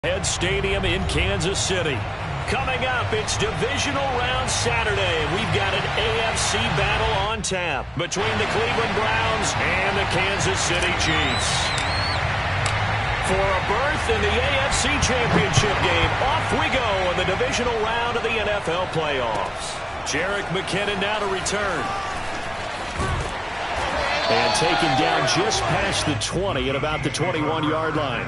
Head Stadium in Kansas City. Coming up, it's divisional round Saturday, and we've got an AFC battle on tap between the Cleveland Browns and the Kansas City Chiefs. For a berth in the AFC Championship game, off we go in the divisional round of the NFL playoffs. Jerick McKinnon now to return. And taken down just past the 20 at about the 21-yard line.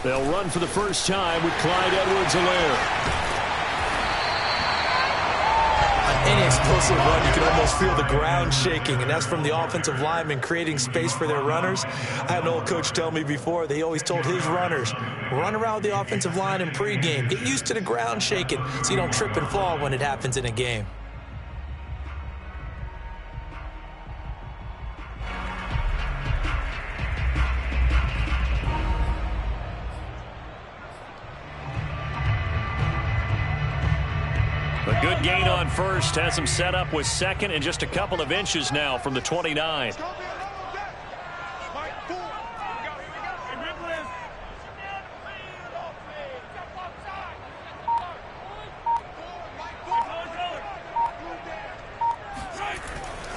They'll run for the first time with Clyde Edwards-Helaire. On any explosive run, you can almost feel the ground shaking, and that's from the offensive linemen creating space for their runners. I had an old coach tell me before, they always told his runners, run around the offensive line in pregame. Get used to the ground shaking so you don't trip and fall when it happens in a game. A good gain on first, has him set up with second and just a couple of inches now from the 29.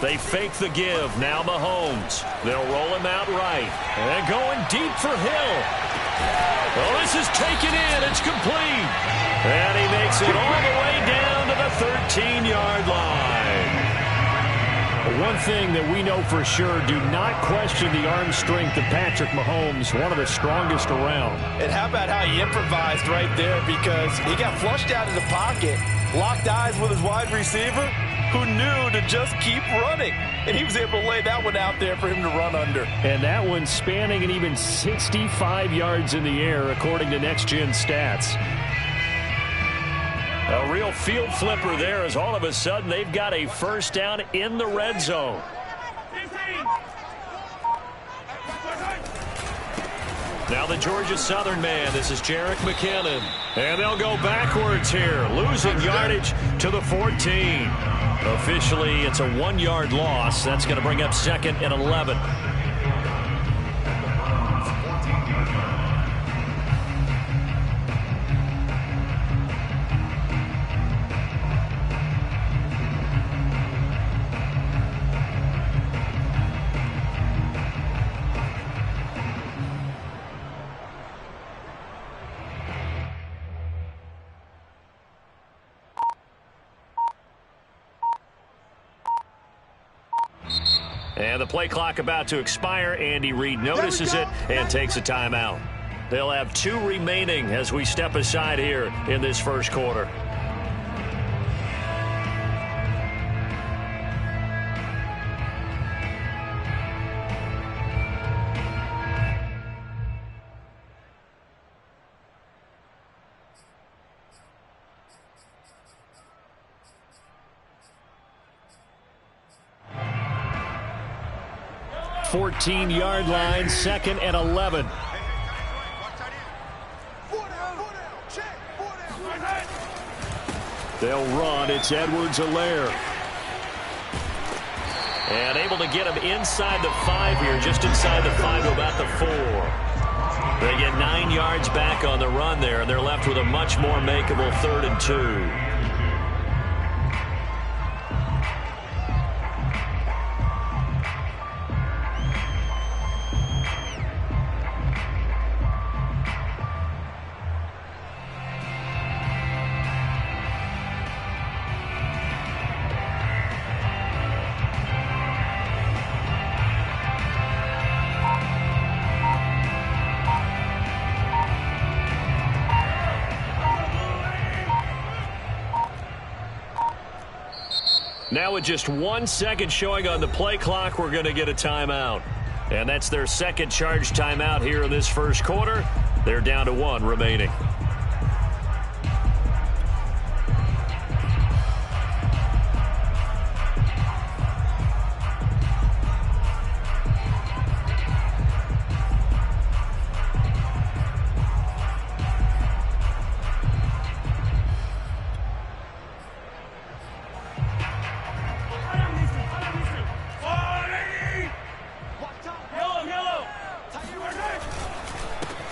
They fake the give. Now Mahomes. They'll roll him out right. And going deep for Hill. Well, this is taken in. It's complete. And he makes it all the way down to the 13-yard line. One thing that we know for sure, do not question the arm strength of Patrick Mahomes, one of the strongest around. And how about how he improvised right there, because he got flushed out of the pocket, locked eyes with his wide receiver, who knew to just keep running. And he was able to lay that one out there for him to run under. And that one spanning an even 65 yards in the air, according to Next Gen Stats. A real field flipper there, as all of a sudden they've got a first down in the red zone. Now the Georgia Southern man. This is Jerick McKinnon. And they'll go backwards here, losing yardage to the 14. Officially, it's a 1-yard loss. That's going to bring up second and 11. And the play clock about to expire. Andy Reid notices it and takes a timeout. They'll have 2 remaining as we step aside here in this first quarter. Yard line, second and 11. They'll run. It's Edwards-Helaire. And able to get him inside the 5 here, just inside the 5 to about the 4. They get 9 yards back on the run there, and they're left with a much more makeable 3rd and 2. Now with just 1 second showing on the play clock, we're going to get a timeout. And that's their second charge timeout here in this first quarter. They're down to 1 remaining.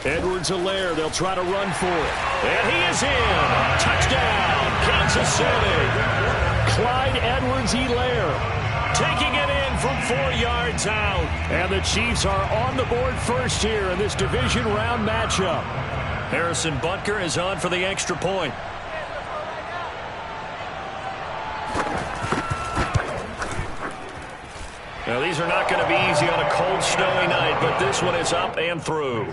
Edwards-Helaire, they'll try to run for it. And he is in. Touchdown, Kansas City. Clyde Edwards-Helaire taking it in from 4 yards out. And the Chiefs are on the board first here in this division round matchup. Harrison Butker is on for the extra point. Now, these are not going to be easy on a cold, snowy night, but this one is up and through.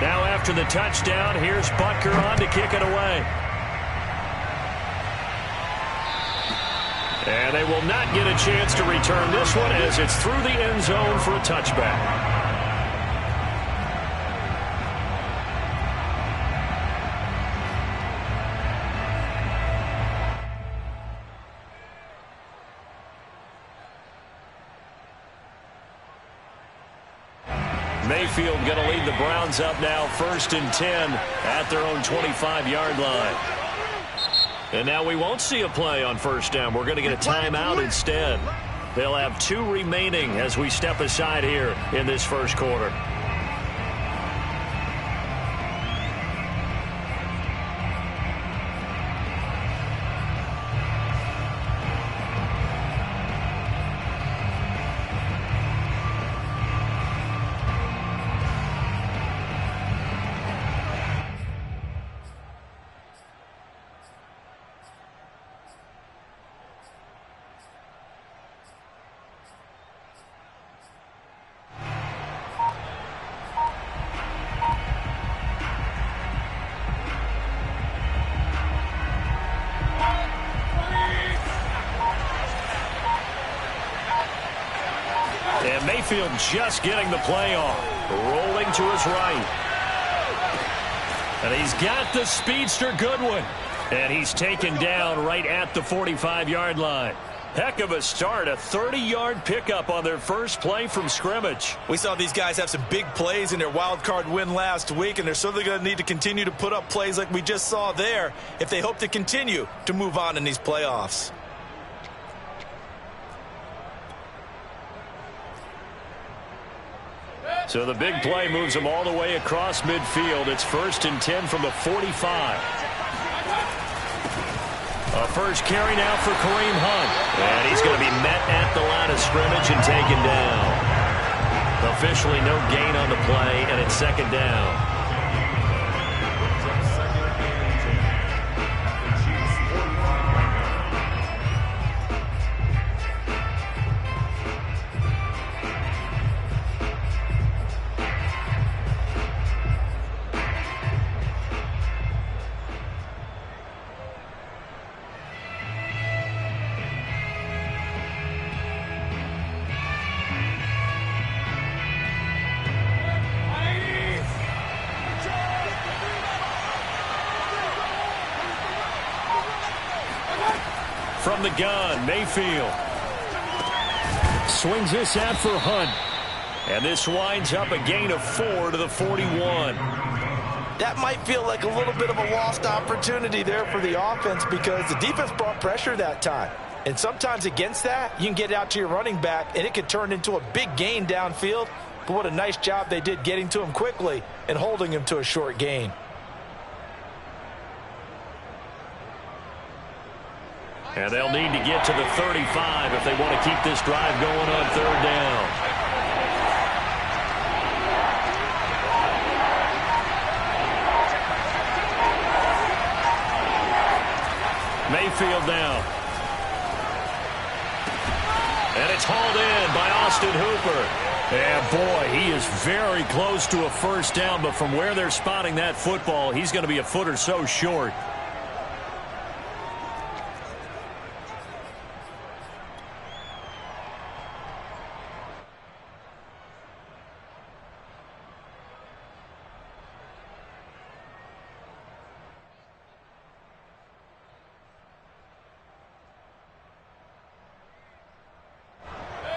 Now after the touchdown, here's Butker on to kick it away. And they will not get a chance to return this one as it's through the end zone for a touchback. Mayfield going to lead the Browns up now, 1st and 10 at their own 25-yard line. And now we won't see a play on first down. We're going to get a timeout instead. They'll have 2 remaining as we step aside here in this first quarter. And Mayfield just getting the play off. Rolling to his right. And he's got the speedster Goodwin. And he's taken down right at the 45-yard line. Heck of a start, a 30-yard pickup on their first play from scrimmage. We saw these guys have some big plays in their wild card win last week, and they're certainly going to need to continue to put up plays like we just saw there if they hope to continue to move on in these playoffs. So the big play moves them all the way across midfield. It's 1st and 10 from the 45. A first carry now for Kareem Hunt. And he's going to be met at the line of scrimmage and taken down. Officially no gain on the play, and it's 2nd down. From the gun, Mayfield swings this out for Hunt. And this winds up a gain of 4 to the 41. That might feel like a little bit of a lost opportunity there for the offense because the defense brought pressure that time. And sometimes against that, you can get out to your running back, and it could turn into a big gain downfield. But what a nice job they did getting to him quickly and holding him to a short gain. And they'll need to get to the 35 if they want to keep this drive going on 3rd down. Mayfield now. And it's hauled in by Austin Hooper. And, boy, he is very close to a first down, but from where they're spotting that football, he's going to be a foot or so short.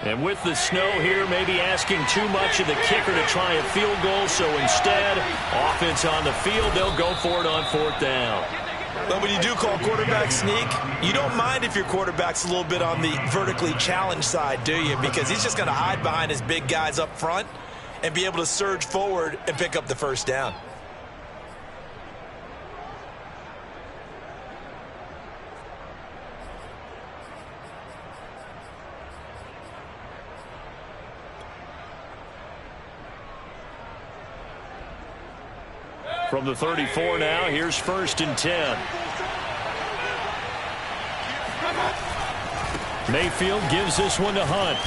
And with the snow here, maybe asking too much of the kicker to try a field goal. So instead, offense on the field, they'll go for it on 4th down. But when you do call quarterback sneak, you don't mind if your quarterback's a little bit on the vertically challenged side, do you? Because he's just going to hide behind his big guys up front and be able to surge forward and pick up the first down. From the 34 now, here's 1st and 10. Mayfield gives this one to Hunt.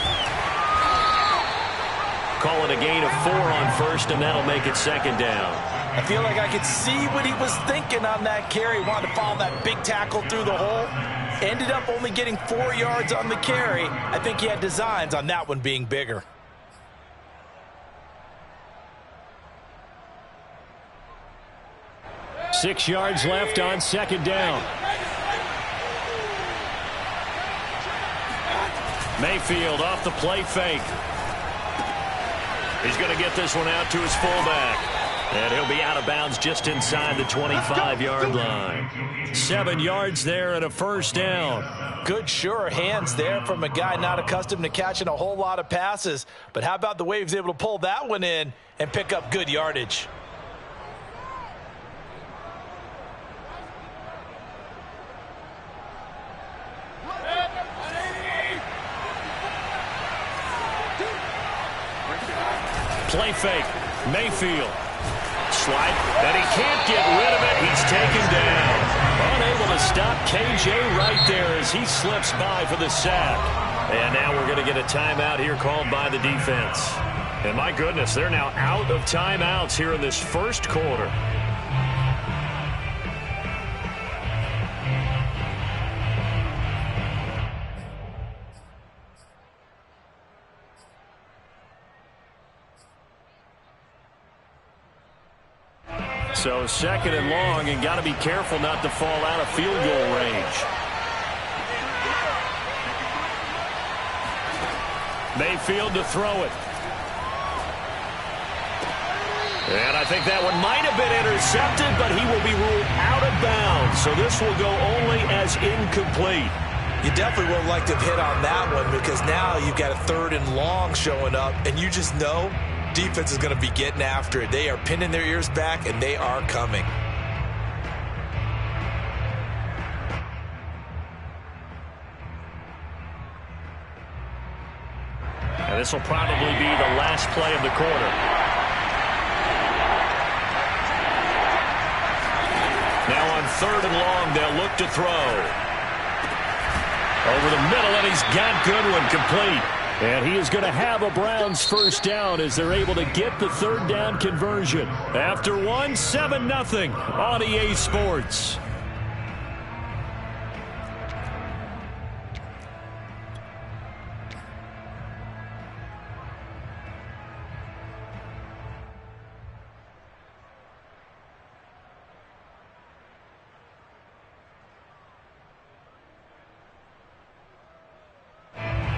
Call it a gain of 4 on 1st, and that'll make it 2nd down. I feel like I could see what he was thinking on that carry. Wanted to follow that big tackle through the hole. Ended up only getting 4 yards on the carry. I think he had designs on that one being bigger. Six yards left on 2nd down. Mayfield off the play fake. He's going to get this one out to his fullback. And he'll be out of bounds just inside the 25-yard line. 7 yards there and a first down. Good, sure hands there from a guy not accustomed to catching a whole lot of passes. But how about the way he was able to pull that one in and pick up good yardage? Play fake. Mayfield. Swipe. And he can't get rid of it. He's taken down. Unable to stop KJ right there as he slips by for the sack. And now we're going to get a timeout here called by the defense. And my goodness, they're now out of timeouts here in this first quarter. So 2nd and long, and got to be careful not to fall out of field goal range. Mayfield to throw it. And I think that one might have been intercepted, but he will be ruled out of bounds. So this will go only as incomplete. You definitely would like to have hit on that one because now you've got a 3rd and long showing up, and you just know defense is going to be getting after it. They are pinning their ears back, and they are coming. And this will probably be the last play of the quarter. Now on 3rd and long, they'll look to throw. Over the middle, and he's got Goodwin complete. And he is going to have a Browns first down as they're able to get the 3rd down conversion. After 7-0 on EA Sports.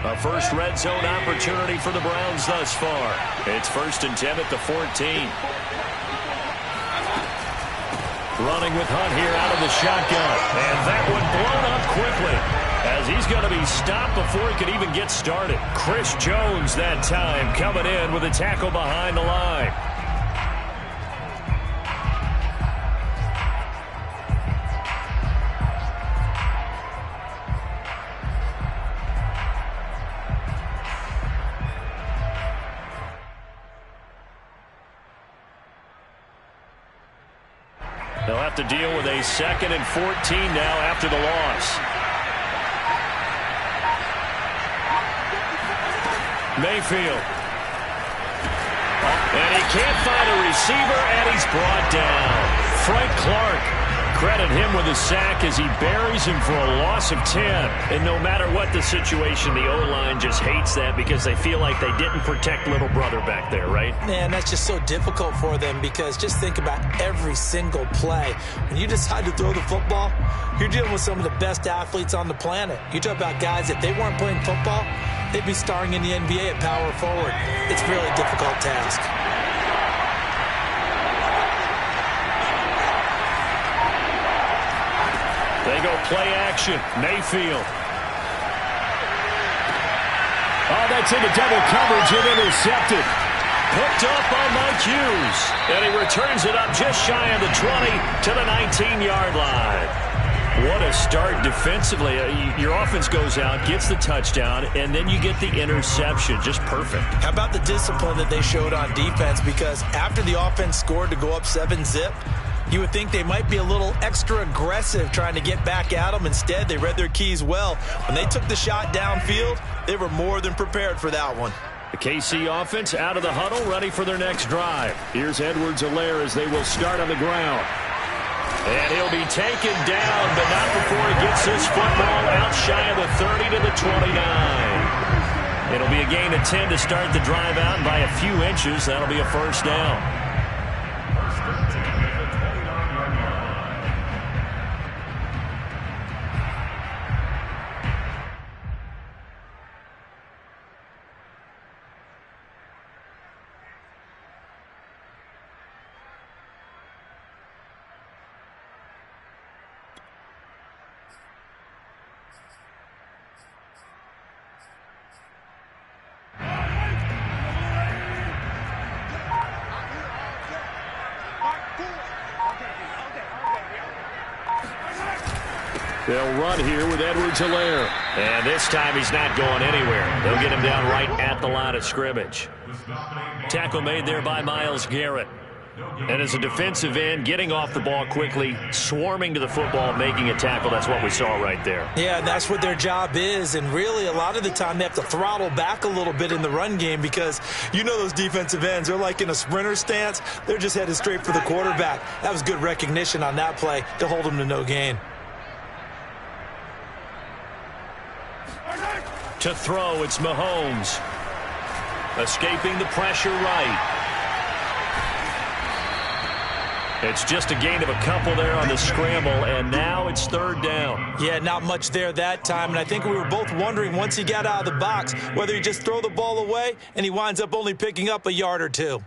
A first red zone opportunity for the Browns thus far. It's 1st and 10 at the 14. Running with Hunt here out of the shotgun. And that one blown up quickly as he's going to be stopped before he could even get started. Chris Jones that time coming in with a tackle behind the line. They'll have to deal with a 2nd and 14 now after the loss. Mayfield. And he can't find a receiver, and he's brought down. Frank Clark, credit him with a sack as he buries him for a loss of 10. And no matter what the situation, the O-line just hates that because they feel like they didn't protect little brother back there, right? Man, that's just so difficult for them because just think about every single play. When you decide to throw the football, you're dealing with some of the best athletes on the planet. You talk about guys, if they weren't playing football, they'd be starring in the NBA at power forward. It's a really difficult task. They go play action. Mayfield. Oh, that's into double coverage and intercepted. Picked up by Mike Hughes. And he returns it up just shy of the 20 to the 19-yard line. What a start defensively. Your offense goes out, gets the touchdown, and then you get the interception. Just perfect. How about the discipline that they showed on defense? Because after the offense scored to go up 7-zip, you would think they might be a little extra aggressive trying to get back at them. Instead, they read their keys well. When they took the shot downfield, they were more than prepared for that one. The KC offense out of the huddle, ready for their next drive. Here's Edwards-Helaire as they will start on the ground. And he'll be taken down, but not before he gets his football out shy of the 30 to the 29. It'll be a gain of 10 to start the drive out, and by a few inches, that'll be a first down. They'll run here with Edwards-Helaire. And this time he's not going anywhere. They'll get him down right at the line of scrimmage. Tackle made there by Myles Garrett. And as a defensive end, getting off the ball quickly, swarming to the football, making a tackle, that's what we saw right there. Yeah, that's what their job is. And really, a lot of the time, they have to throttle back a little bit in the run game because you know those defensive ends, they're like in a sprinter stance. They're just headed straight for the quarterback. That was good recognition on that play to hold him to no gain. To throw, it's Mahomes. Escaping the pressure right. It's just a gain of a couple there on the scramble, and now it's third down. Yeah, not much there that time, and I think we were both wondering once he got out of the box whether he just throw the ball away, and he winds up only picking up a yard or two.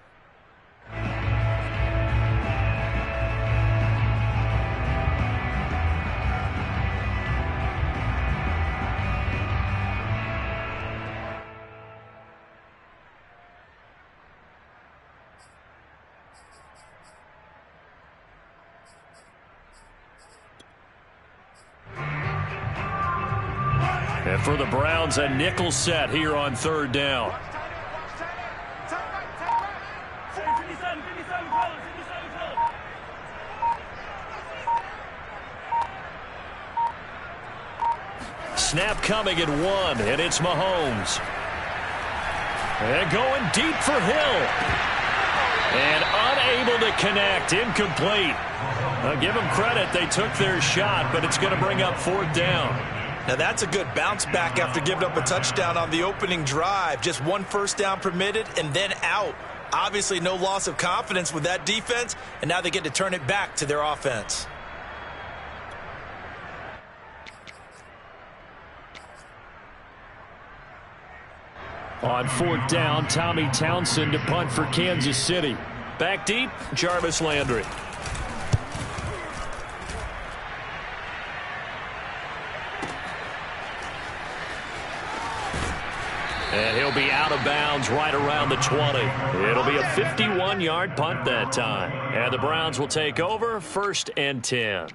And for the Browns, a nickel set here on third down. Snap coming at 1, and it's Mahomes. And going deep for Hill. And unable to connect, incomplete. Give them credit, they took their shot, but it's going to bring up fourth down. Now, that's a good bounce back after giving up a touchdown on the opening drive. Just one first down permitted and then out. Obviously, no loss of confidence with that defense, and now they get to turn it back to their offense. On fourth down, Tommy Townsend to punt for Kansas City. Back deep, Jarvis Landry. And he'll be out of bounds right around the 20. It'll be a 51-yard punt that time. And the Browns will take over, 1st and 10.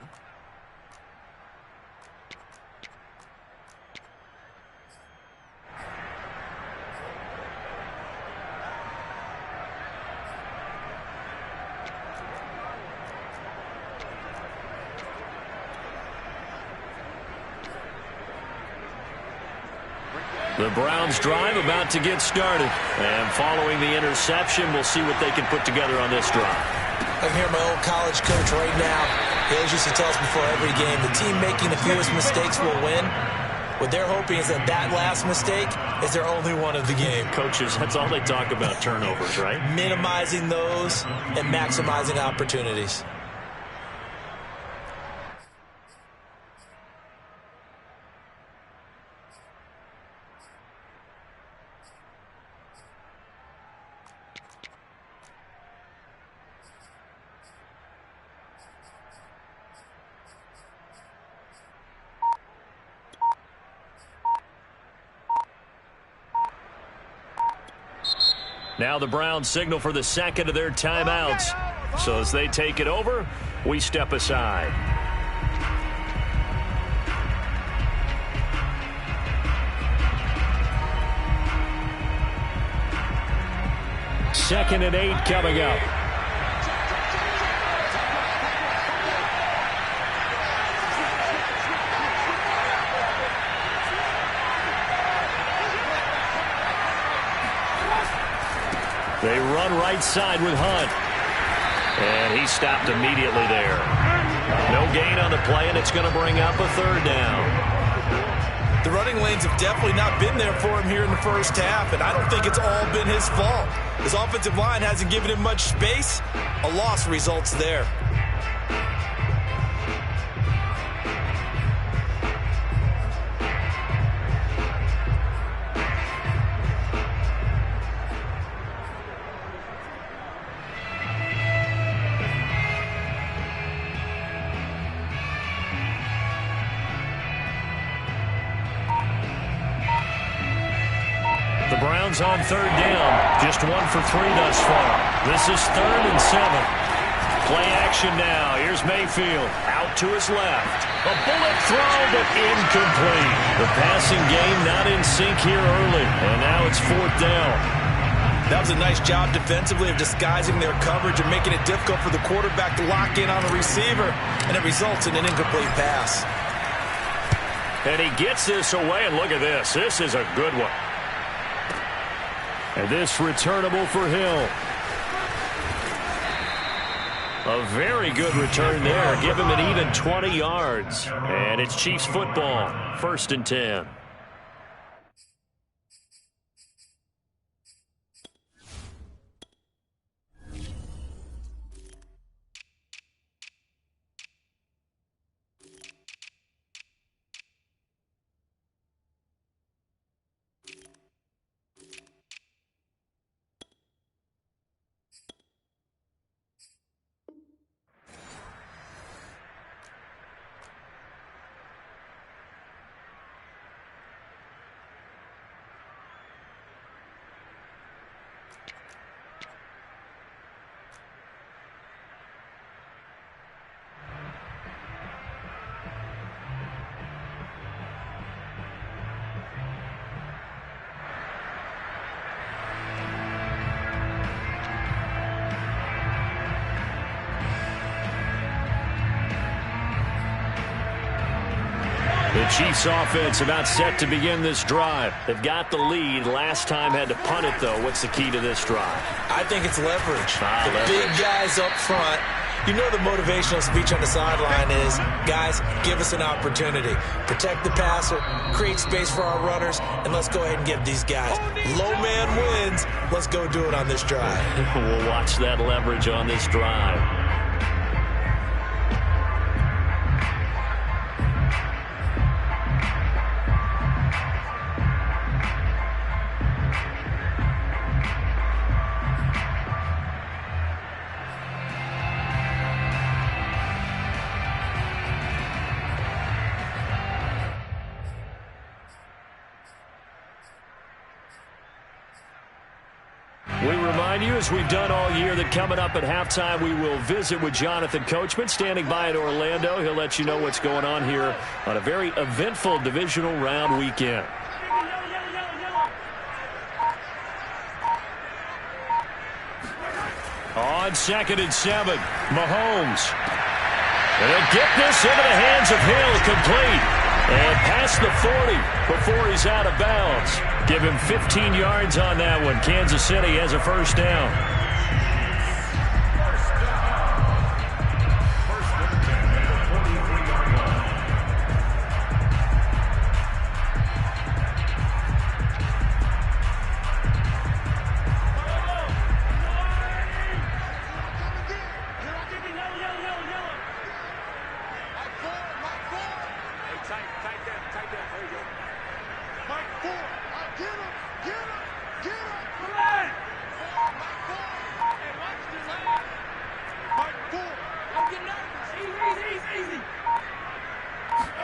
The Browns drive about to get started. And following the interception, we'll see what they can put together on this drive. I can hear my old college coach right now. He always used to tell us before every game, the team making the fewest mistakes will win. What they're hoping is that last mistake is their only one of the game. Coaches, that's all they talk about, turnovers, right? Minimizing those and maximizing opportunities. Now the Browns signal for the second of their timeouts. So as they take it over, we step aside. Second and 8 coming up. They run right side with Hunt. And he stopped immediately there. No gain on the play, and it's going to bring up a third down. The running lanes have definitely not been there for him here in the first half, and I don't think it's all been his fault. His offensive line hasn't given him much space. A loss results there. The Browns on third down. Just 1 for 3 thus far. This is 3rd and 7. Play action now. Here's Mayfield. Out to his left. A bullet throw, but incomplete. The passing game not in sync here early. And now it's 4th down. That was a nice job defensively of disguising their coverage and making it difficult for the quarterback to lock in on a receiver. And it results in an incomplete pass. And he gets this away, and look at this. This is a good one. And this returnable for Hill. A very good return there. Give him an even 20 yards. And it's Chiefs football. 1st and 10. The Chiefs offense about set to begin this drive. They've got the lead. Last time had to punt it, though. What's the key to this drive? I think it's leverage. Big guys up front. You know the motivational speech on the sideline is, guys, give us an opportunity. Protect the passer, create space for our runners, and let's go ahead and give these guys. Low man wins. Let's go do it on this drive. We'll watch that leverage on this drive. We remind you, as we've done all year, that coming up at halftime, we will visit with Jonathan Coachman, standing by in Orlando. He'll let you know what's going on here on a very eventful divisional round weekend. On 2nd and 7, Mahomes. And he'll get this into the hands of Hill, complete. And past the 40 before he's out of bounds. Give him 15 yards on that one. Kansas City has a first down.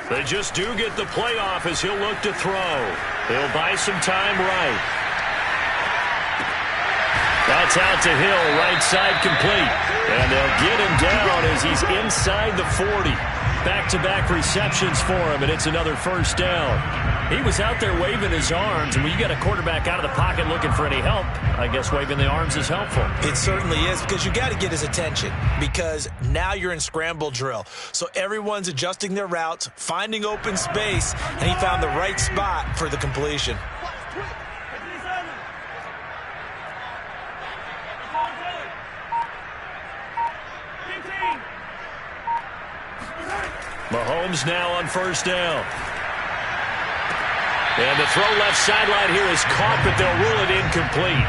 They just do get the playoff as he'll look to throw. He'll buy some time right. That's out to Hill, right side complete. And they'll get him down as he's inside the 40. Back-to-back receptions for him, and it's another first down. He was out there waving his arms, and when you got a quarterback out of the pocket looking for any help, I guess waving the arms is helpful. It certainly is, because you got to get his attention, because now you're in scramble drill. So everyone's adjusting their routes, finding open space, and he found the right spot for the completion. Mahomes now on first down. And the throw left sideline here is caught, but they'll rule it incomplete.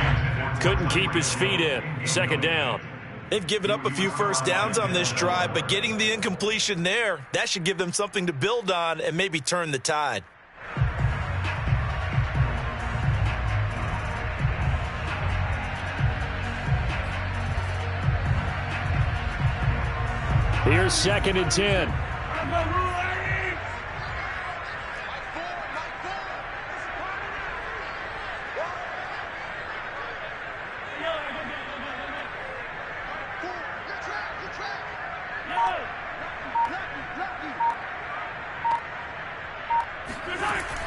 Couldn't keep his feet in. Second down. They've given up a few first downs on this drive, but getting the incompletion there, that should give them something to build on and maybe turn the tide. Here's 2nd and 10.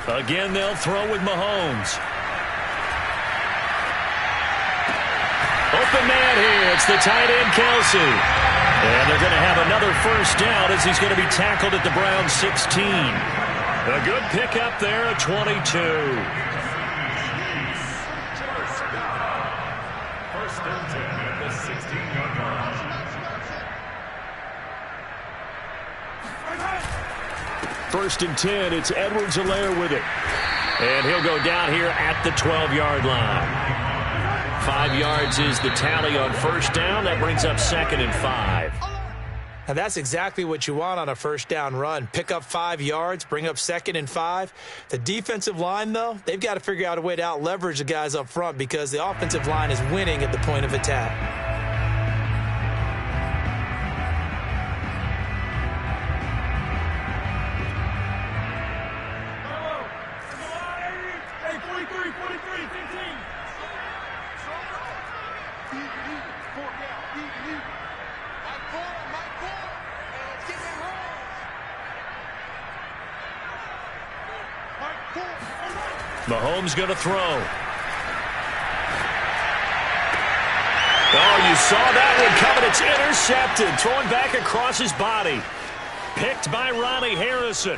Again, they'll throw with Mahomes. Open man here. It's the tight end, Kelsey. And they're going to have another first down as he's going to be tackled at the Browns 16. A good pickup there at 22. First and 10 at the 16-yard line. First and 10, it's Edwards-Helaire with it. And he'll go down here at the 12-yard line. 5 yards is the tally on first down. That brings up 2nd and 5. And that's exactly what you want on a first down run. Pick up 5 yards, bring up 2nd and 5. The defensive line, though, they've got to figure out a way to out-leverage the guys up front because the offensive line is winning at the point of attack. Mahomes going to throw. Oh, you saw that one coming. It's intercepted. Throwing back across his body. Picked by Ronnie Harrison.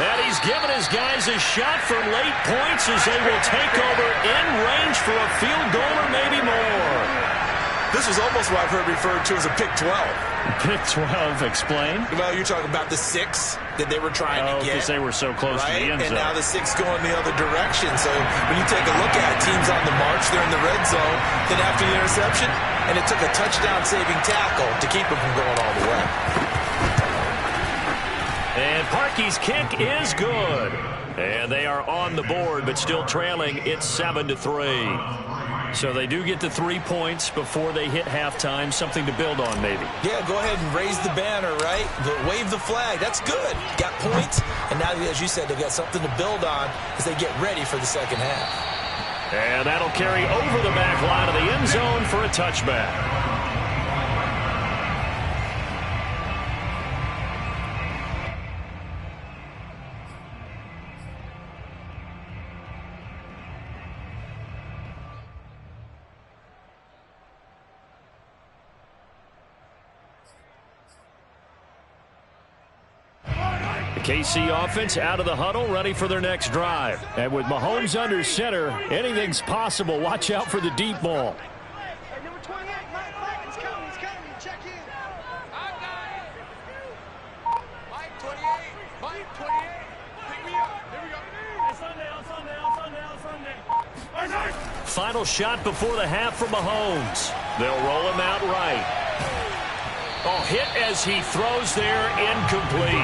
And he's given his guys a shot for late points as they will take over in range for a field goal or maybe more. This was almost what I've heard referred to as a pick 12. Pick 12, explain. Well, you're talking about the 6 that they were trying to get. Because they were so close to the end zone. And now the 6 going the other direction. So when you take a look at it, teams on the march, they're in the red zone. Then after the interception, and it took a touchdown-saving tackle to keep it from going all the way. And Parkey's kick is good. And they are on the board, but still trailing. It's 7-3. So they do get the 3 points before they hit halftime. Something to build on, maybe. Yeah, go ahead and raise the banner, right? Wave the flag. That's good. Got points. And now, as you said, they've got something to build on as they get ready for the second half. And that'll carry over the back line of the end zone for a touchback. KC offense out of the huddle, ready for their next drive. And with Mahomes under center, anything's possible. Watch out for the deep ball. Number 28, Mike is coming. He's coming. Check in. Mike 28. Mike 28. Pick me up. Here we go. It's Sunday, on Sunday, on Sunday, on Sunday. Final shot before the half from Mahomes. They'll roll him out right. Oh, hit as he throws there, incomplete.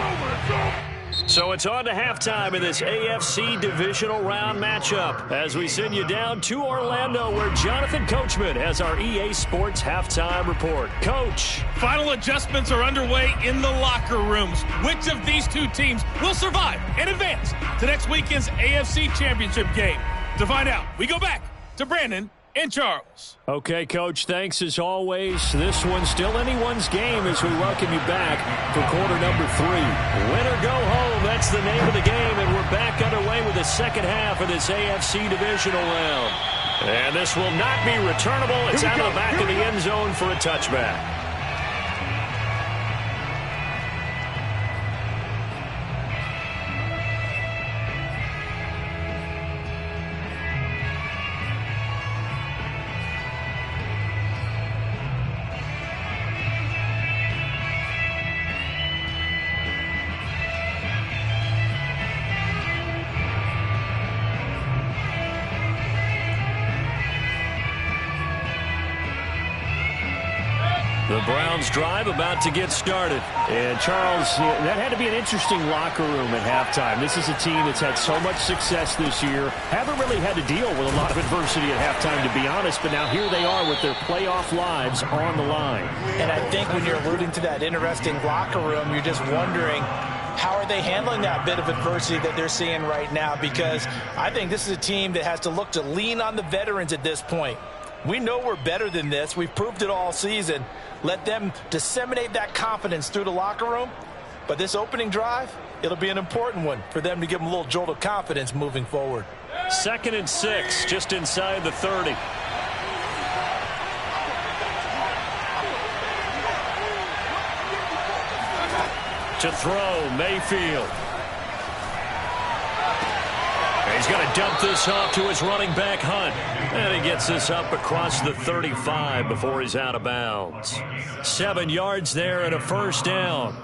So it's on to halftime in this AFC divisional round matchup as we send you down to Orlando where Jonathan Coachman has our EA Sports halftime report. Coach. Final adjustments are underway in the locker rooms. Which of these two teams will survive and advance to next weekend's AFC Championship game? To find out, we go back to Brandon and Charles. Okay, Coach, thanks as always. This one's still anyone's game as we welcome you back for quarter number 3. Win or go home, that's the name of the game, and we're back underway with the second half of this AFC divisional round. And this will not be returnable. It's out of the back of the end zone for a touchback. The Browns drive about to get started. And, Charles, that had to be an interesting locker room at halftime. This is a team that's had so much success this year. Haven't really had to deal with a lot of adversity at halftime, to be honest. But now here they are with their playoff lives on the line. And I think when you're alluding to that interesting locker room, you're just wondering, how are they handling that bit of adversity that they're seeing right now? Because I think this is a team that has to look to lean on the veterans at this point. We know we're better than this. We've proved it all season. Let them disseminate that confidence through the locker room. But this opening drive, it'll be an important one for them to give them a little jolt of confidence moving forward. 2nd and 6, just inside the 30. To throw, Mayfield. He's going to dump this off to his running back, Hunt. And he gets this up across the 35 before he's out of bounds. 7 yards there and a first down.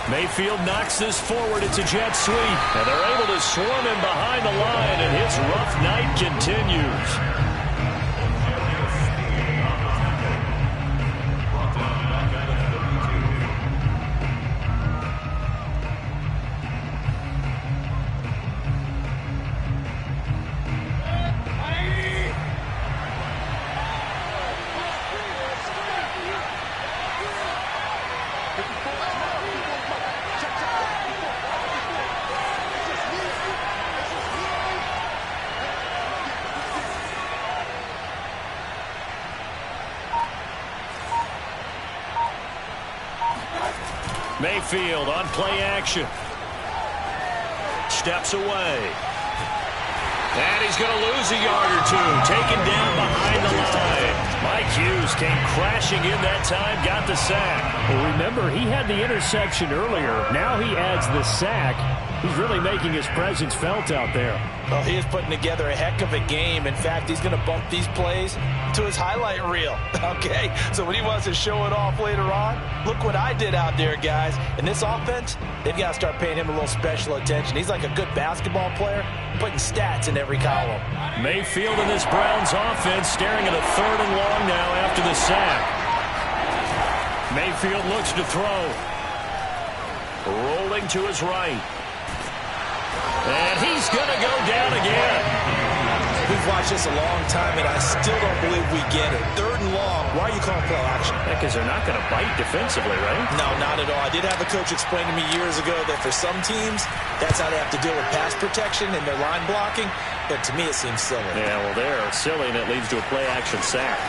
Mayfield knocks this forward. It's a jet sweep. And they're able to swarm him behind the line, and his rough night continues. Mayfield on play action. Steps away. And he's going to lose a yard or two. Taken down behind the line. Mike Hughes came crashing in that time, got the sack. Well, remember, he had the interception earlier. Now he adds the sack. He's really making his presence felt out there. Well, he is putting together a heck of a game. In fact, he's going to bump these plays to his highlight reel. Okay, so when he wants to show it off later on, look what I did out there, guys. In this offense, they've got to start paying him a little special attention. He's like a good basketball player, putting stats in every column. Mayfield in this Browns offense staring at a 3rd and long now after the sack. Mayfield looks to throw. Rolling to his right. And he's going to go down again. We've watched this a long time, and I still don't believe we get it. 3rd and long. Why are you calling play action? Because they're not going to bite defensively, right? No, not at all. I did have a coach explain to me years ago that for some teams, that's how they have to deal with pass protection and their line blocking. But to me, it seems silly. Yeah, well, they're silly, and it leads to a play-action sack.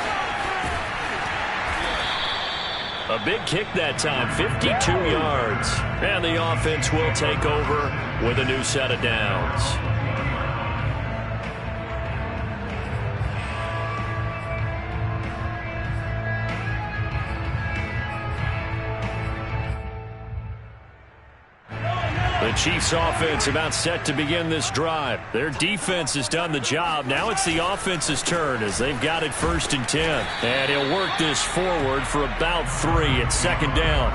A big kick that time, 52 yards. And the offense will take over with a new set of downs. The Chiefs offense about set to begin this drive. Their defense has done the job. Now it's the offense's turn as they've got it 1st and 10. And he'll work this forward for about 3. It's 2nd down.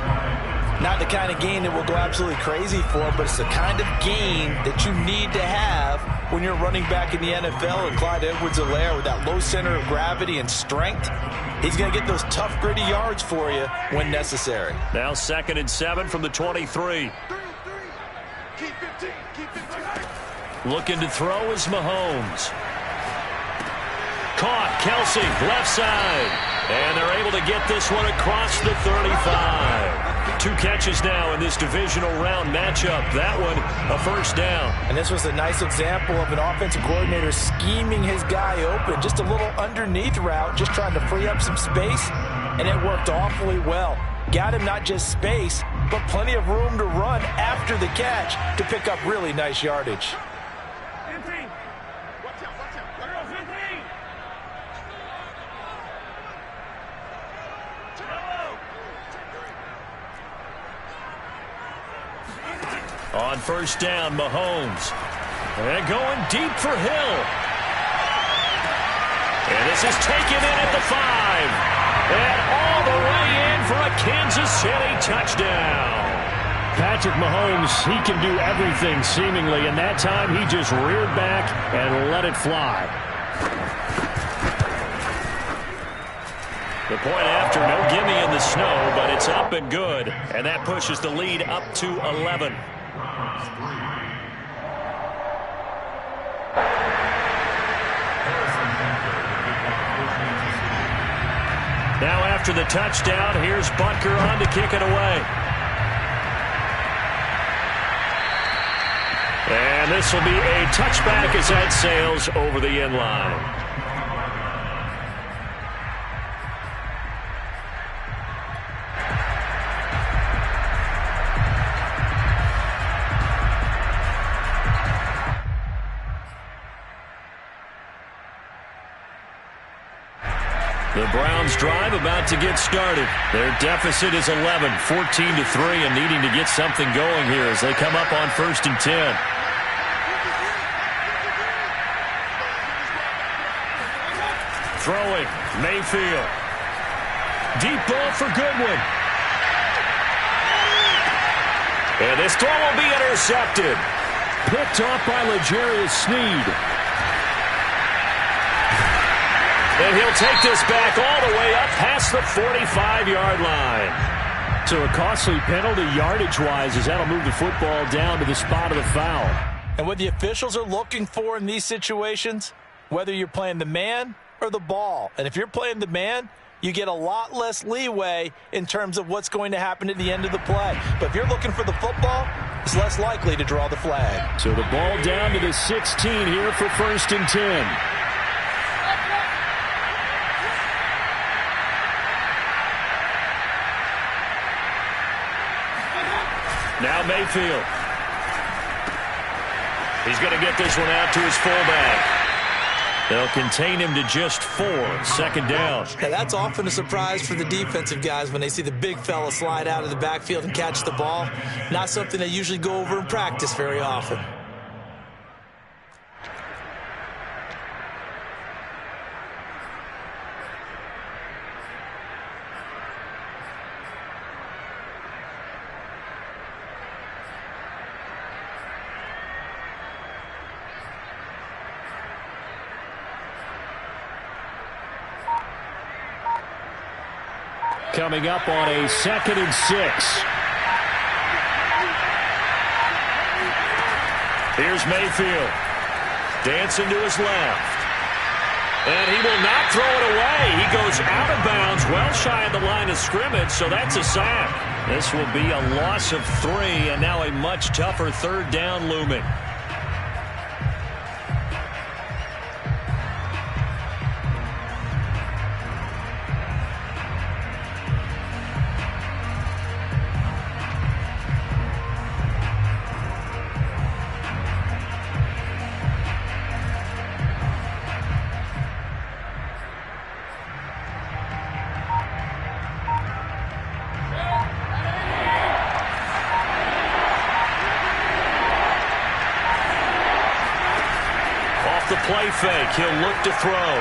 Not the kind of game that we'll go absolutely crazy for, but it's the kind of game that you need to have when you're running back in the NFL. And Clyde Edwards-Helaire with that low center of gravity and strength, he's going to get those tough, gritty yards for you when necessary. Now 2nd and 7 from the 23. Keep 15. Keep 15. Looking to throw is Mahomes. Caught. Kelsey, left side. And they're able to get this one across the 35. 2 catches now in this divisional round matchup. That one, a 1st down. And this was a nice example of an offensive coordinator scheming his guy open. Just a little underneath route, just trying to free up some space. And it worked awfully well. Got him not just space, but plenty of room to run after the catch to pick up really nice yardage. 15. Watch out, watch out. Girl, 15. On 1st down, Mahomes. And going deep for Hill. And this is taken in at the 5. And all the way in for a Kansas City touchdown. Patrick Mahomes, he can do everything seemingly, and that time he just reared back and let it fly. The point after, no gimme in the snow, but it's up and good. And that pushes the lead up to 11. Now after the touchdown, here's Butker on to kick it away. And this will be a touchback as that sails over the end line. The Browns drive about to get started. Their deficit is 11, 14-3, and needing to get something going here as they come up on 1st and 10. Throwing, Mayfield. Deep ball for Goodwin. And this throw will be intercepted. Picked off by L'Jarius Sneed. And he'll take this back all the way up past the 45-yard line. So a costly penalty yardage-wise as that'll move the football down to the spot of the foul. And what the officials are looking for in these situations, whether you're playing the man or the ball. And if you're playing the man, you get a lot less leeway in terms of what's going to happen at the end of the play. But if you're looking for the football, it's less likely to draw the flag. So the ball down to the 16 here for 1st and 10. Now Mayfield. He's going to get this one out to his fullback. They'll contain him to just 4. 2nd down. Now that's often a surprise for the defensive guys when they see the big fella slide out of the backfield and catch the ball. Not something they usually go over in practice very often. Coming up on a 2nd and 6. Here's Mayfield. Dancing to his left. And he will not throw it away. He goes out of bounds, well shy of the line of scrimmage, so that's a sack. This will be a loss of 3, and now a much tougher third down looming. The play fake. He'll look to throw.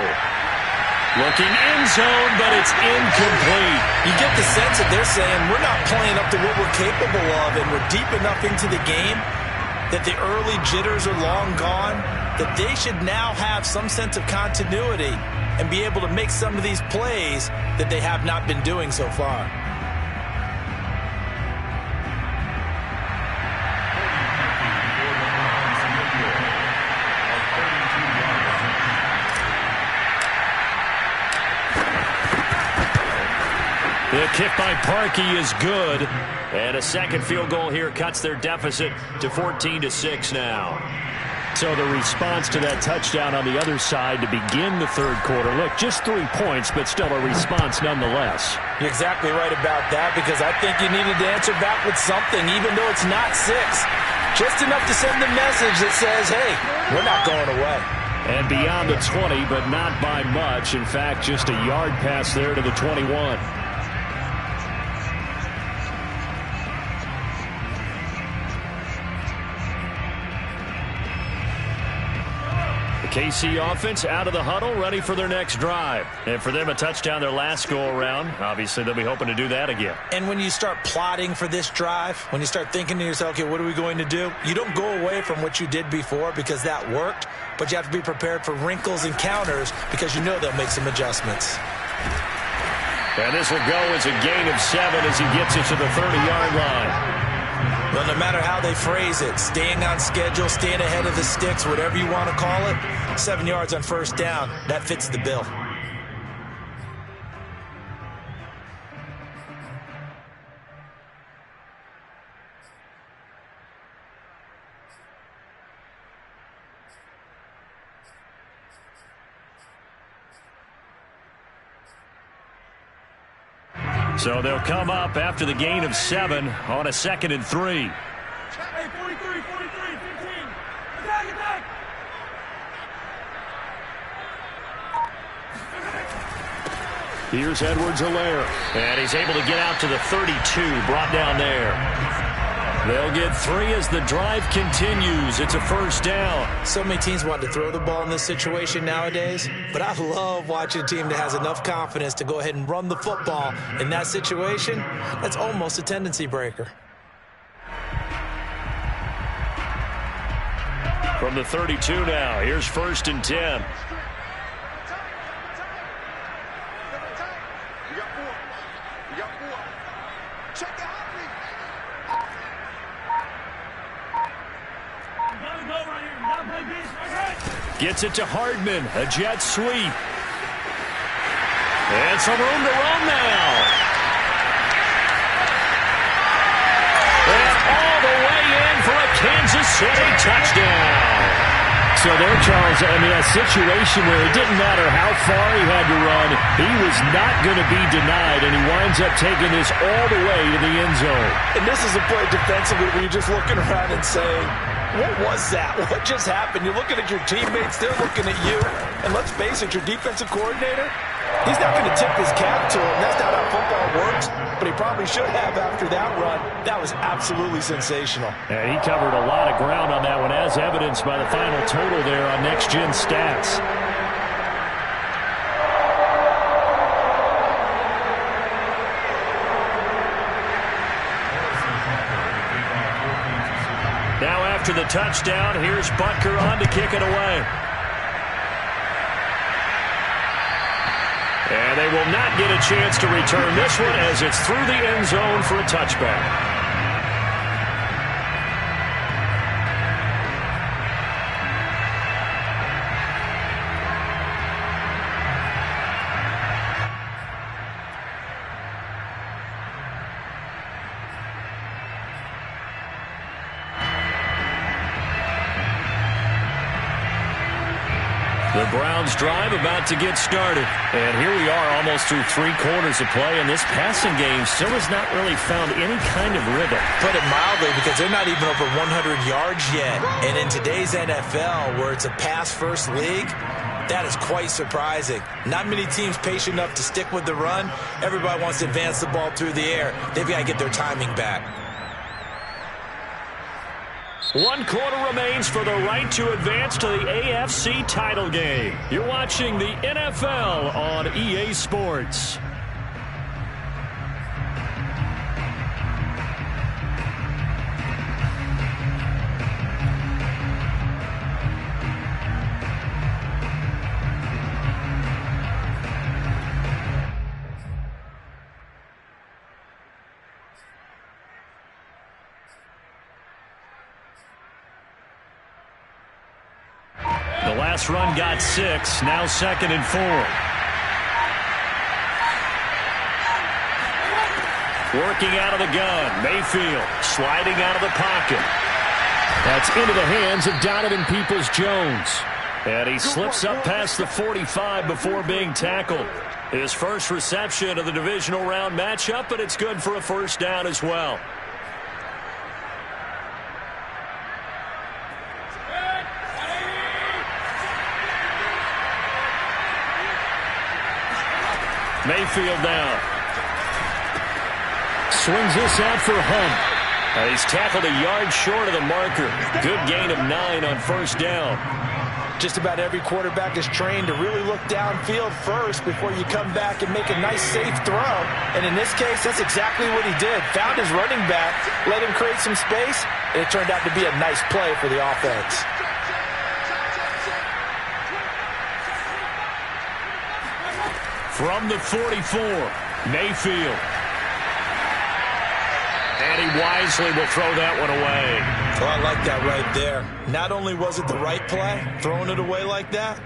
Looking end zone, but it's incomplete. You get the sense that they're saying we're not playing up to what we're capable of, and we're deep enough into the game that the early jitters are long gone, that they should now have some sense of continuity and be able to make some of these plays that they have not been doing so far. The kick by Parkey is good. And a second field goal here cuts their deficit to 14-6 now. So the response to that touchdown on the other side to begin the third quarter. Look, just 3 points, but still a response nonetheless. You're exactly right about that, because I think you needed to answer back with something, even though it's not 6. Just enough to send the message that says, hey, we're not going away. And beyond the 20, but not by much. In fact, just a yard pass there to the 21. KC offense out of the huddle, ready for their next drive. And for them, a touchdown their last go-around. Obviously, they'll be hoping to do that again. And when you start plotting for this drive, when you start thinking to yourself, okay, what are we going to do? You don't go away from what you did before because that worked, but you have to be prepared for wrinkles and counters because you know they'll make some adjustments. And this will go as a gain of 7 as he gets it to the 30-yard line. Well, no matter how they phrase it, staying on schedule, staying ahead of the sticks, whatever you want to call it, 7 yards on first down, that fits the bill. So they'll come up after the gain of 7 on a 2nd and 3. Hey, 43, 15. Attack. Here's Edwards-Helaire. And he's able to get out to the 32, brought down there. They'll get 3 as the drive continues. It's a first down. So many teams want to throw the ball in this situation nowadays, but I love watching a team that has enough confidence to go ahead and run the football. In that situation, that's almost a tendency breaker. From the 32 now, here's 1st and 10. Gets it to Hardman, a jet sweep. And some room to run now. And all the way in for a Kansas City touchdown. So there, Charles, I mean, a situation where it didn't matter how far he had to run, he was not going to be denied, and he winds up taking this all the way to the end zone. And this is a play defensively where you're just looking around and saying, what was that? What just happened? You're looking at your teammates, they're looking at you. And let's face it, your defensive coordinator, he's not going to tip his cap to him. That's not how football works, but he probably should have after that run. That was absolutely sensational. And he covered a lot of ground on that one, as evidenced by the final total there on Next Gen Stats. Now after the touchdown, here's Butker on to kick it away. And they will not get a chance to return this one as it's through the end zone for a touchback. The Browns drive about to get started. And here we are almost through 3 quarters of play, and this passing game still has not really found any kind of rhythm. Put it mildly, because they're not even over 100 yards yet. And in today's NFL, where it's a pass-first league, that is quite surprising. Not many teams patient enough to stick with the run. Everybody wants to advance the ball through the air. They've got to get their timing back. 1 quarter remains for the right to advance to the AFC title game. You're watching the NFL on EA Sports. The last run got 6, now 2nd and 4. Working out of the gun, Mayfield sliding out of the pocket. That's into the hands of Donovan Peoples-Jones. And he slips up past the 45 before being tackled. His first reception of the divisional round matchup, but it's good for a first down as well. Mayfield now. Swings this out for Hunt. And he's tackled a yard short of the marker. Good gain of 9 on first down. Just about every quarterback is trained to really look downfield first before you come back and make a nice, safe throw. And in this case, that's exactly what he did. Found his running back, let him create some space, and it turned out to be a nice play for the offense. From the 44, Mayfield. And he wisely will throw that one away. Well, I like that right there. Not only was it the right play, throwing it away like that,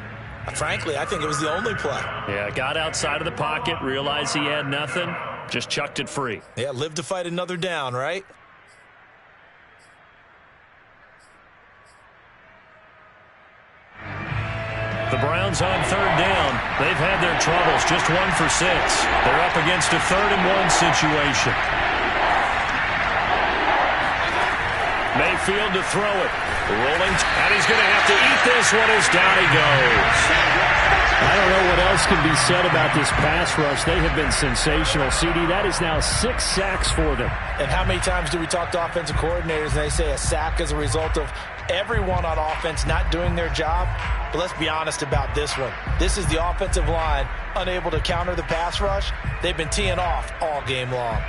frankly, I think it was the only play. Yeah, got outside of the pocket, realized he had nothing, just chucked it free. Yeah, live to fight another down, right? The Browns on 3rd down. They've had their troubles, just 1 for 6. They're up against a 3rd and 1 situation. Mayfield to throw it. Rolling, and he's going to have to eat this one as down he goes. I don't know what else can be said about this pass rush. They have been sensational. CD, that is now 6 sacks for them. And how many times do we talk to offensive coordinators and they say a sack is a result of everyone on offense not doing their job? But let's be honest about this one. This is the offensive line unable to counter the pass rush. They've been teeing off all game long.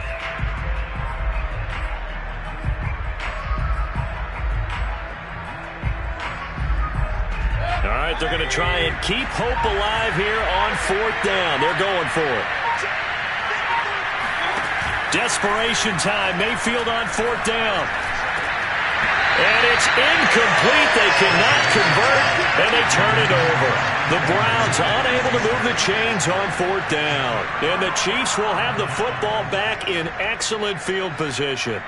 All right, they're going to try and keep hope alive here on 4th down. They're going for it. Desperation time. Mayfield on 4th down. And it's incomplete. They cannot convert, and they turn it over. The Browns unable to move the chains on 4th down. And the Chiefs will have the football back in excellent field position.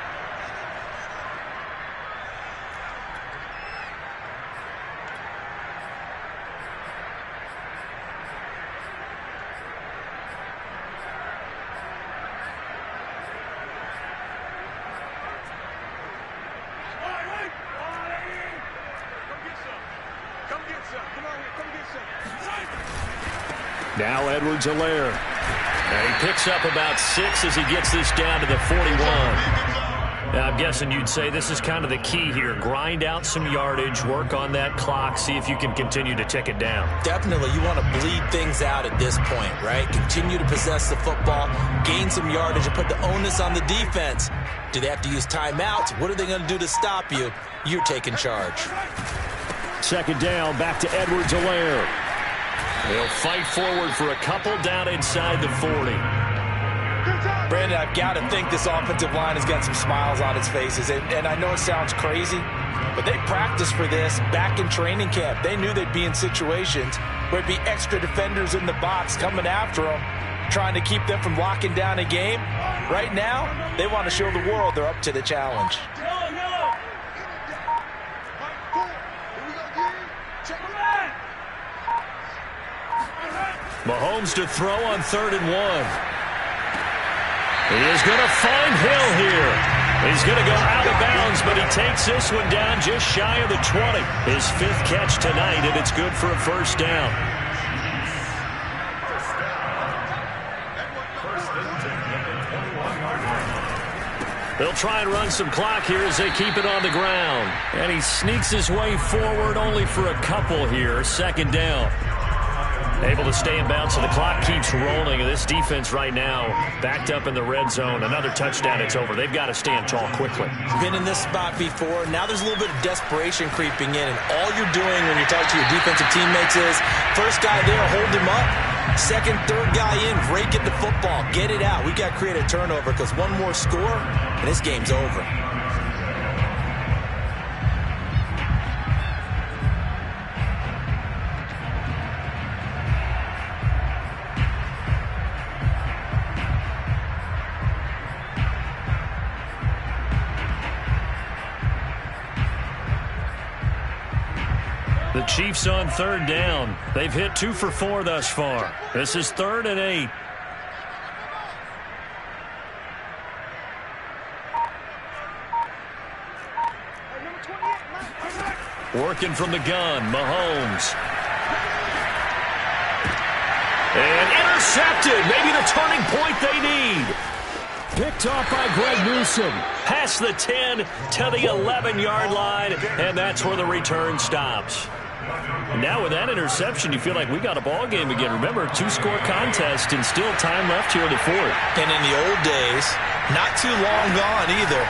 Now Edwards-Helaire. And he picks up about 6 as he gets this down to the 41. Now, I'm guessing you'd say this is kind of the key here. Grind out some yardage, work on that clock, see if you can continue to tick it down. Definitely, you want to bleed things out at this point, right? Continue to possess the football, gain some yardage, and put the onus on the defense. Do they have to use timeouts? What are they going to do to stop you? You're taking charge. 2nd down, back to Edwards-Helaire. They'll fight forward for a couple down inside the 40. Brandon, I've got to think this offensive line has got some smiles on its faces. And I know it sounds crazy, but they practiced for this back in training camp. They knew they'd be in situations where it'd be extra defenders in the box coming after them, trying to keep them from locking down a game. Right now, they want to show the world they're up to the challenge. Mahomes to throw on 3rd and 1. He is going to find Hill here. He's going to go out of bounds, but he takes this one down just shy of the 20. His 5th catch tonight, and it's good for a first down. They'll try and run some clock here as they keep it on the ground. And he sneaks his way forward only for a couple here. 2nd down. Able to stay in bounds, so the clock keeps rolling. And this defense right now backed up in the red zone. Another touchdown, it's over. They've got to stand tall quickly. Been in this spot before. Now there's a little bit of desperation creeping in. And all you're doing when you're talking to your defensive teammates is, first guy there, hold him up. 2nd, 3rd guy in, rake at the football. Get it out. We've got to create a turnover because one more score, and this game's over. The Chiefs on 3rd down. They've hit 2 for 4 thus far. This is 3rd and 8. Working from the gun, Mahomes. And intercepted. Maybe the turning point they need. Picked off by Greg Newsome. Past the 10 to the 11-yard line, and that's where the return stops. Now with that interception, you feel like we got a ball game again. Remember, 2-score contest and still time left here in the 4th. And in the old days, not too long gone either.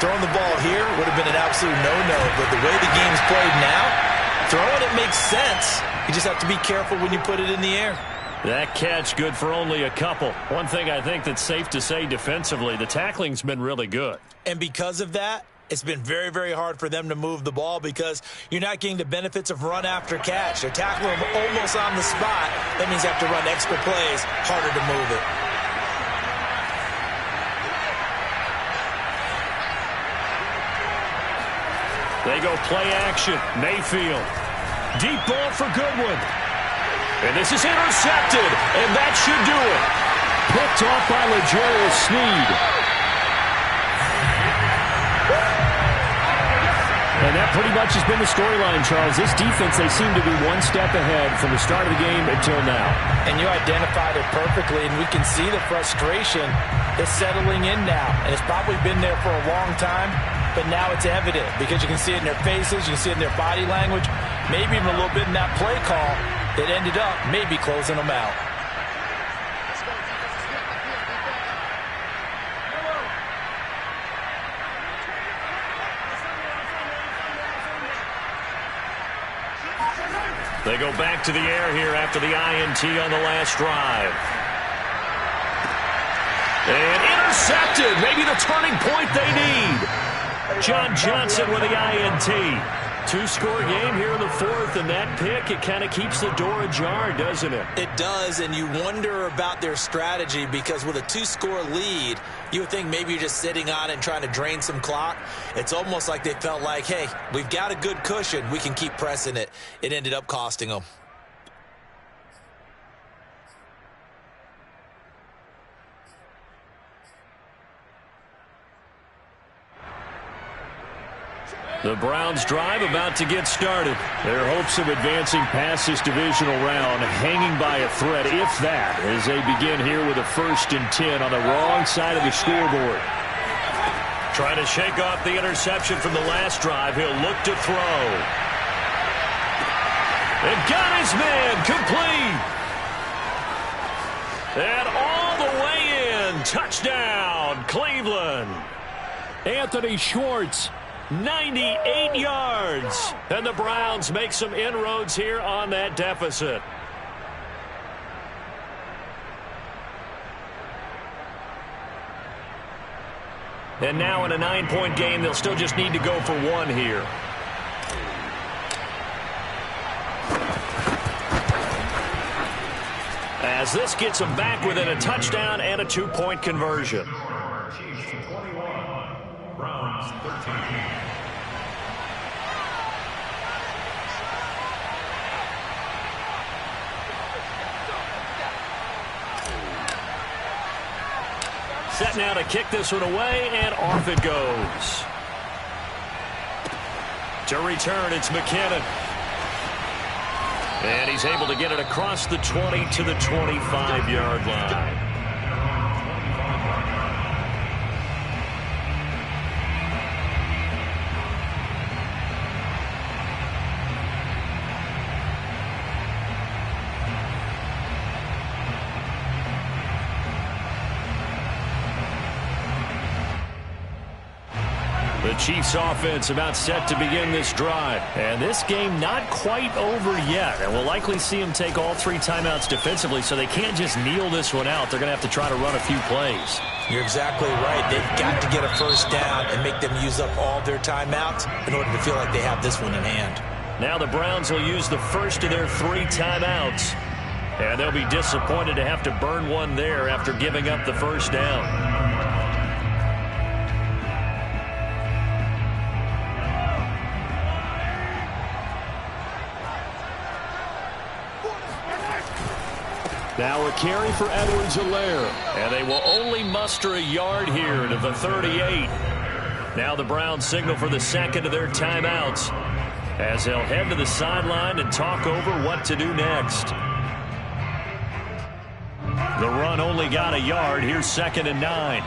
Throwing the ball here would have been an absolute no-no, but the way the game's played now, throwing it makes sense. You just have to be careful when you put it in the air. That catch good for only a couple. One thing I think that's safe to say defensively, the tackling's been really good. And because of that, it's been very, very hard for them to move the ball because you're not getting the benefits of run after catch. They're tackling them almost on the spot. That means you have to run extra plays, harder to move it. They go play action. Mayfield. Deep ball for Goodwin. And this is intercepted, and that should do it. Picked off by L'Jarius Sneed. And that pretty much has been the storyline, Charles. This defense, they seem to be one step ahead from the start of the game until now. And you identified it perfectly, and we can see the frustration is settling in now. And it's probably been there for a long time, but now it's evident because you can see it in their faces, you can see it in their body language, maybe even a little bit in that play call that ended up maybe closing them out. They go back to the air here after the INT on the last drive. And intercepted. Maybe the turning point they need. John Johnson with the INT. 2-score game here in the 4th, and that pick, it kind of keeps the door ajar, doesn't it? It does, and you wonder about their strategy because with a 2-score lead, you would think maybe you're just sitting on it and trying to drain some clock. It's almost like they felt like, hey, we've got a good cushion. We can keep pressing it. It ended up costing them. The Browns drive about to get started. Their hopes of advancing past this divisional round hanging by a thread, if that, as they begin here with a 1st and 10 on the wrong side of the scoreboard. Trying to shake off the interception from the last drive. He'll look to throw. And got his man complete. And all the way in. Touchdown, Cleveland. Anthony Schwartz. 98 yards. And the Browns make some inroads here on that deficit. And now in a 9-point game, they'll still just need to go for 1 here. As this gets them back within a touchdown and a 2-point conversion. Chiefs 21, Browns 13. Set now to kick this one away, and off it goes. To return, it's McKinnon. And he's able to get it across the 20 to the 25-yard line. The Chiefs offense about set to begin this drive. And this game not quite over yet. And we'll likely see them take all 3 timeouts defensively, so they can't just kneel this one out. They're going to have to try to run a few plays. You're exactly right. They've got to get a first down and make them use up all their timeouts in order to feel like they have this one in hand. Now the Browns will use the first of their 3 timeouts. And they'll be disappointed to have to burn one there after giving up the first down. Now a carry for Edwards-Helaire. And they will only muster a yard here to the 38. Now the Browns signal for the second of their timeouts as they'll head to the sideline and talk over what to do next. The run only got a yard. Here's 2nd and 9.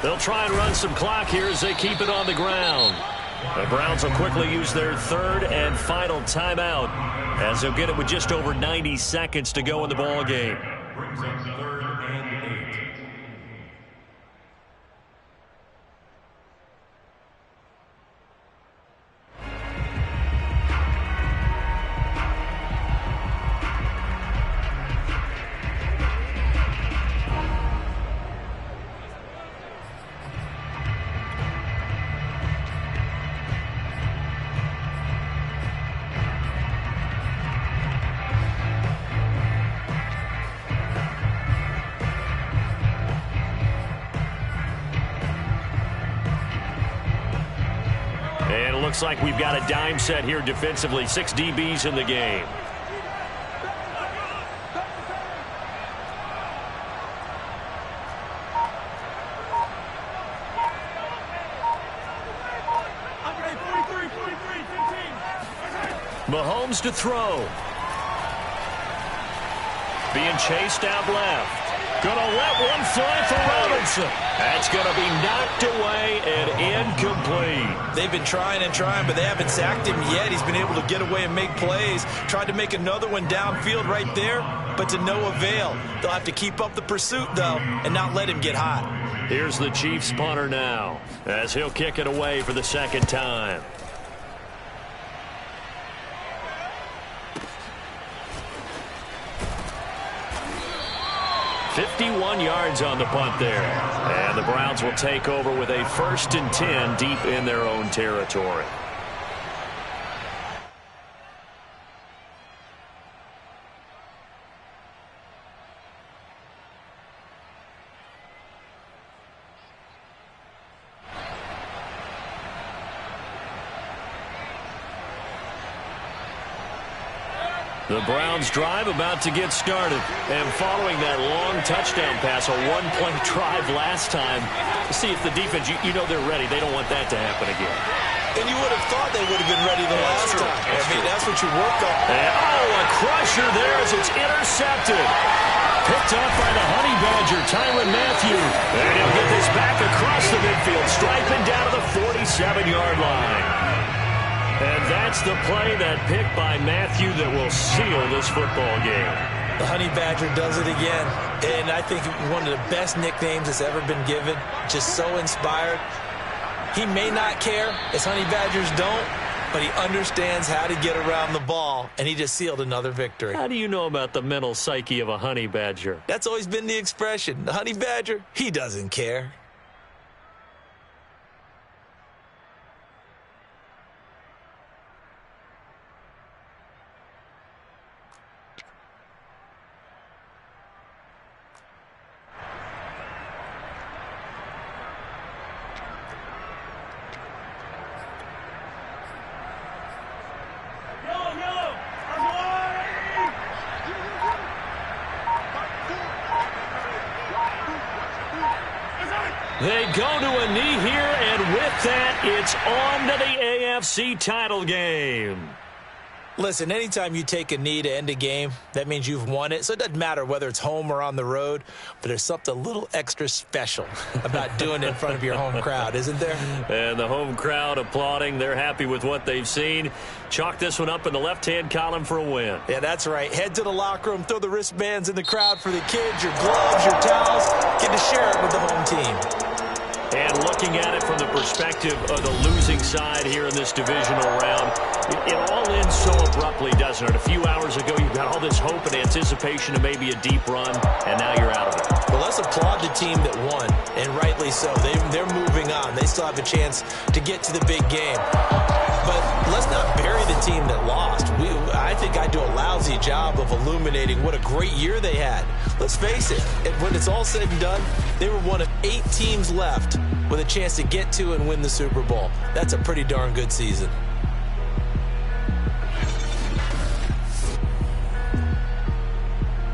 They'll try and run some clock here as they keep it on the ground. The Browns will quickly use their 3rd and final timeout as they'll get it with just over 90 seconds to go in the ball game. Brings up 3rd and 8. And it looks like we've got a dime set here defensively. 6 DBs in the game. Mahomes to throw. Being chased out left. Gonna let one fly for Robinson. That's gonna be knocked away and incomplete. They've been trying and trying, but they haven't sacked him yet. He's been able to get away and make plays. Tried to make another one downfield right there, but to no avail. They'll have to keep up the pursuit, though, and not let him get hot. Here's the Chiefs punter now as he'll kick it away for the 2nd time. 51 yards on the punt there. And the Browns will take over with a 1st and 10 deep in their own territory. The Browns drive about to get started. And following that long touchdown pass, a one-play drive last time, to see if the defense, you know they're ready. They don't want that to happen again. And you would have thought they would have been ready the last time. That's what you work on. And, a crusher there as it's intercepted. Picked up by the Honey Badger, Tyrann Mathieu. And he'll get this back across the midfield, striping down to the 47-yard line. And that's the play, that pick by Mathieu, that will seal this football game. The Honey Badger does it again. And I think one of the best nicknames that's ever been given. Just so inspired. He may not care, as Honey Badgers don't, but he understands how to get around the ball, and he just sealed another victory. How do you know about the mental psyche of a Honey Badger? That's always been the expression. The Honey Badger, he doesn't care. They go to a knee here, and with that, it's on to the AFC title game. Listen, anytime you take a knee to end a game, that means you've won it. So it doesn't matter whether it's home or on the road, but there's something a little extra special about doing it in front of your home crowd, isn't there? And the home crowd applauding. They're happy with what they've seen. Chalk this one up in the left-hand column for a win. Yeah, that's right. Head to the locker room, throw the wristbands in the crowd for the kids, your gloves, your towels. Get to share it with the home team. And looking at it from the perspective of the losing side here in this divisional round, it all ends so abruptly, doesn't it? A few hours ago, you've got all this hope and anticipation of maybe a deep run, and now you're out of it. Well, let's applaud the team that won, and rightly so. They're moving on. They still have a chance to get to the big game. But let's not bury the team that lost. I think I do a lousy job of illuminating what a great year they had. Let's face it, when it's all said and done, they were one of 8 teams left with a chance to get to and win the Super Bowl. That's a pretty darn good season.